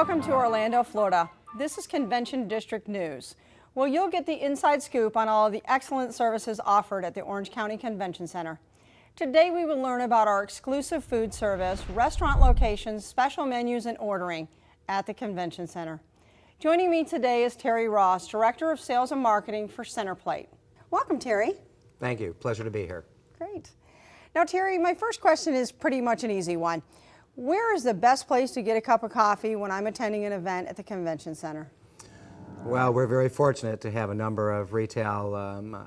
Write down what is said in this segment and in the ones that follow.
Welcome to Orlando, Florida. This is Convention District News. Well, you'll get the inside scoop on all of the excellent services offered at the Orange County Convention Center. Today we will learn about our exclusive food service, restaurant locations, special menus, and ordering at the Convention Center. Joining me today is Terry Ross, Director of Sales and Marketing for Centerplate. Welcome, Terry. Thank you. Pleasure to be here. Great. Now, Terry, my first question is pretty much an easy one. Where is the best place to get a cup of coffee when I'm attending an event at the Convention Center? Well, we're very fortunate to have a number of retail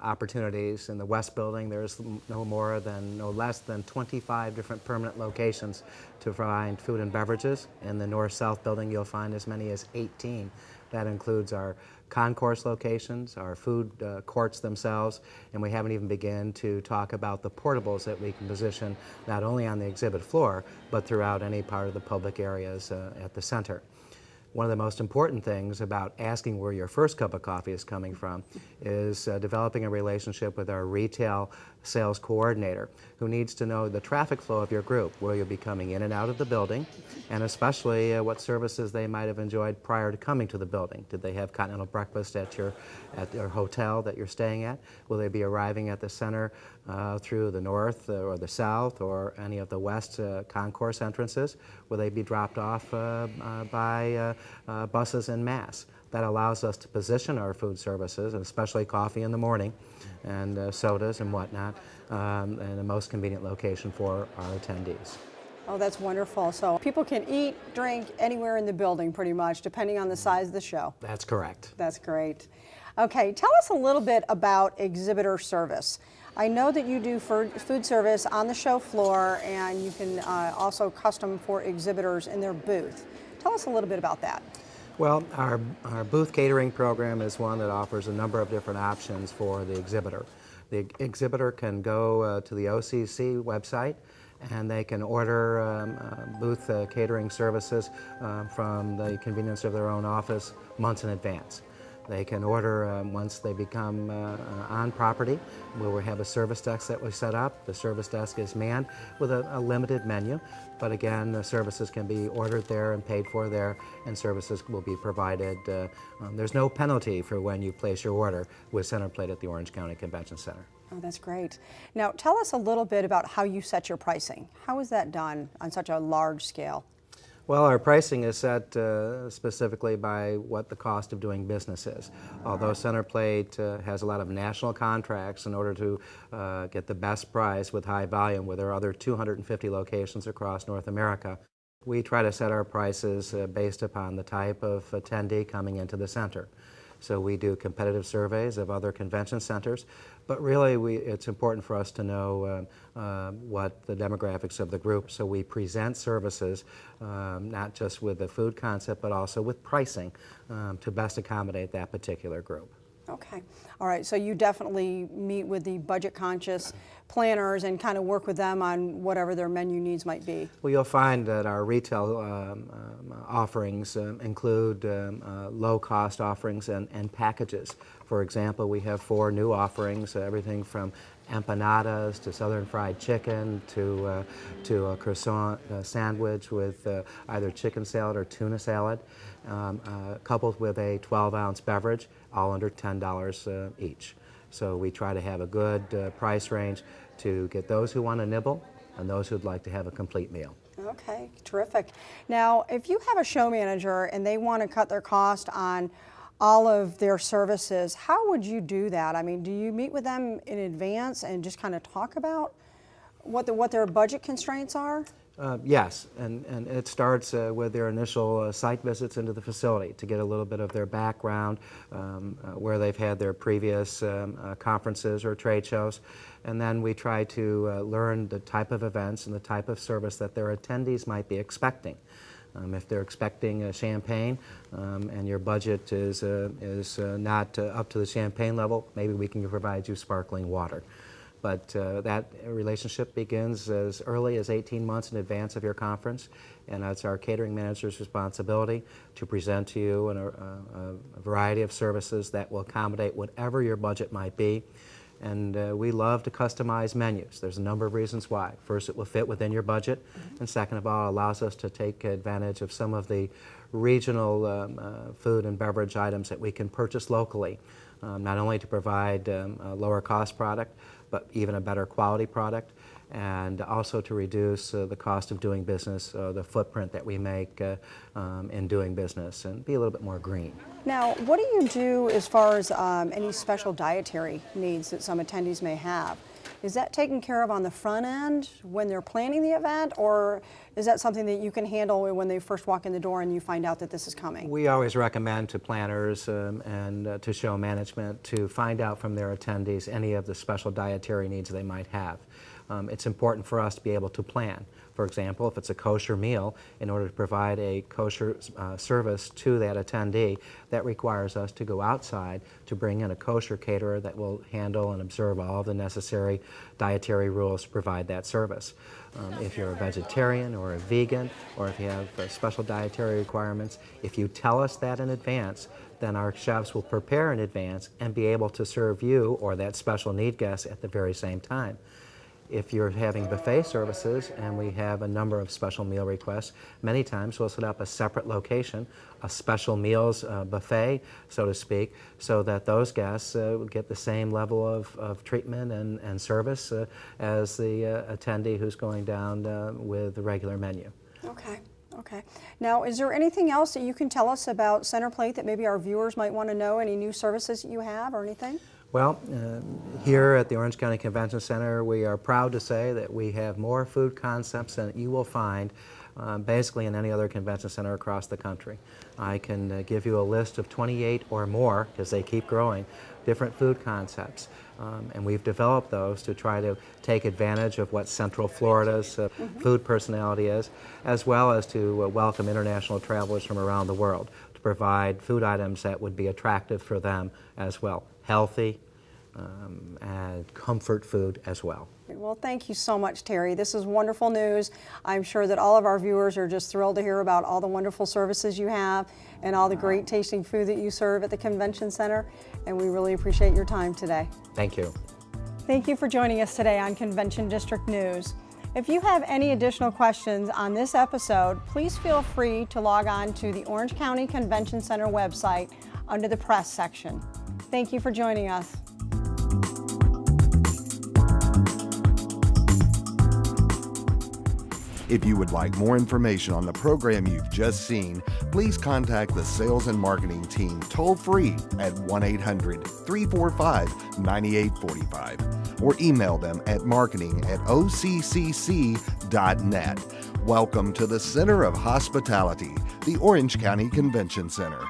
opportunities. In the West Building, there's no less than 25 different permanent locations to provide food and beverages. In the North-South Building, you'll find as many as 18. That includes our concourse locations, our food courts themselves, and we haven't even begun to talk about the portables that we can position not only on the exhibit floor, but throughout any part of the public areas at the center. One of the most important things about asking where your first cup of coffee is coming from is developing a relationship with our retail sales coordinator, who needs to know the traffic flow of your group, where you'll be coming in and out of the building, and especially what services they might have enjoyed prior to coming to the building. Did they have continental breakfast at your hotel that you're staying at? Will they be arriving at the center through the north or the south or any of the west concourse entrances? Will they be dropped off by buses en masse? That allows us to position our food services, and especially coffee in the morning and sodas and whatnot, in the most convenient location for our attendees. Oh, that's wonderful. So people can eat, drink anywhere in the building pretty much, depending on the size of the show. That's correct. That's great. Okay, tell us a little bit about exhibitor service. I know that you do food service on the show floor, and you can also custom for exhibitors in their booth. Tell us a little bit about that. Well, our booth catering program is one that offers a number of different options for the exhibitor. The exhibitor can go to the OCC website, and they can order booth catering services from the convenience of their own office months in advance. They can order once they become on property. We'll have a service desk that we set up. The service desk is manned with a limited menu, but again, the services can be ordered there and paid for there, and services will be provided. There's no penalty for when you place your order with Centerplate at the Orange County Convention Center. Oh, that's great. Now, tell us a little bit about how you set your pricing. How is that done on such a large scale? Well, our pricing is set specifically by what the cost of doing business is. Although Centerplate has a lot of national contracts in order to get the best price with high volume, where there are other 250 locations across North America, we try to set our prices based upon the type of attendee coming into the center. So we do competitive surveys of other convention centers, but really it's important for us to know what the demographics of the group, so we present services not just with the food concept, but also with pricing to best accommodate that particular group. Okay. All right. So you definitely meet with the budget-conscious planners and kind of work with them on whatever their menu needs might be. Well, you'll find that our retail offerings include low-cost offerings and packages. For example, we have 4 new offerings, everything from empanadas to southern fried chicken to a croissant sandwich with either chicken salad or tuna salad, coupled with a 12-ounce beverage, all under $10 each. So we try to have a good price range to get those who want to nibble and those who'd like to have a complete meal. Okay, terrific. Now, if you have a show manager and they want to cut their cost on all of their services, how would you do that? I mean, do you meet with them in advance and just kind of talk about what their budget constraints are? Yes, and it starts with their initial site visits into the facility to get a little bit of their background, where they've had their previous conferences or trade shows, and then we try to learn the type of events and the type of service that their attendees might be expecting. If they're expecting champagne and your budget is not up to the champagne level, maybe we can provide you sparkling water. But that relationship begins as early as 18 months in advance of your conference, and it's our catering manager's responsibility to present to you a variety of services that will accommodate whatever your budget might be. And we love to customize menus. There's a number of reasons why. First, it will fit within your budget, and second of all, it allows us to take advantage of some of the regional food and beverage items that we can purchase locally, not only to provide a lower cost product, but even a better quality product, and also to reduce the cost of doing business, the footprint that we make in doing business, and be a little bit more green. Now, what do you do as far as any special dietary needs that some attendees may have? Is that taken care of on the front end when they're planning the event, or is that something that you can handle when they first walk in the door and you find out that this is coming? We always recommend to planners and to show management to find out from their attendees any of the special dietary needs they might have. It's important for us to be able to plan. For example, if it's a kosher meal, in order to provide a kosher service to that attendee, that requires us to go outside to bring in a kosher caterer that will handle and observe all of the necessary dietary rules to provide that service. If you're a vegetarian or a vegan, or if you have special dietary requirements, if you tell us that in advance, then our chefs will prepare in advance and be able to serve you or that special need guest at the very same time. If you're having buffet services and we have a number of special meal requests, many times we'll set up a separate location, a special meals buffet, so to speak, so that those guests get the same level of treatment and service as the attendee who's going down with the regular menu. Okay. Okay. Now, is there anything else that you can tell us about Centerplate that maybe our viewers might want to know? Any new services that you have or anything? Well, here at the Orange County Convention Center, we are proud to say that we have more food concepts than you will find basically in any other convention center across the country. I can give you a list of 28 or more, because they keep growing, different food concepts. And we've developed those to try to take advantage of what Central Florida's food personality is, as well as to welcome international travelers from around the world, to provide food items that would be attractive for them as well. Healthy and comfort food as well. Well, thank you so much, Terry. This is wonderful news. I'm sure that all of our viewers are just thrilled to hear about all the wonderful services you have and all the great tasting food that you serve at the Convention Center, and we really appreciate your time today. Thank you. Thank you for joining us today on Convention District News. If you have any additional questions on this episode, please feel free to log on to the Orange County Convention Center website under the press section. Thank you for joining us. If you would like more information on the program you've just seen, please contact the Sales and Marketing team toll-free at 1-800-345-9845 or email them at marketing@occc.net. Welcome to the Center of Hospitality, the Orange County Convention Center.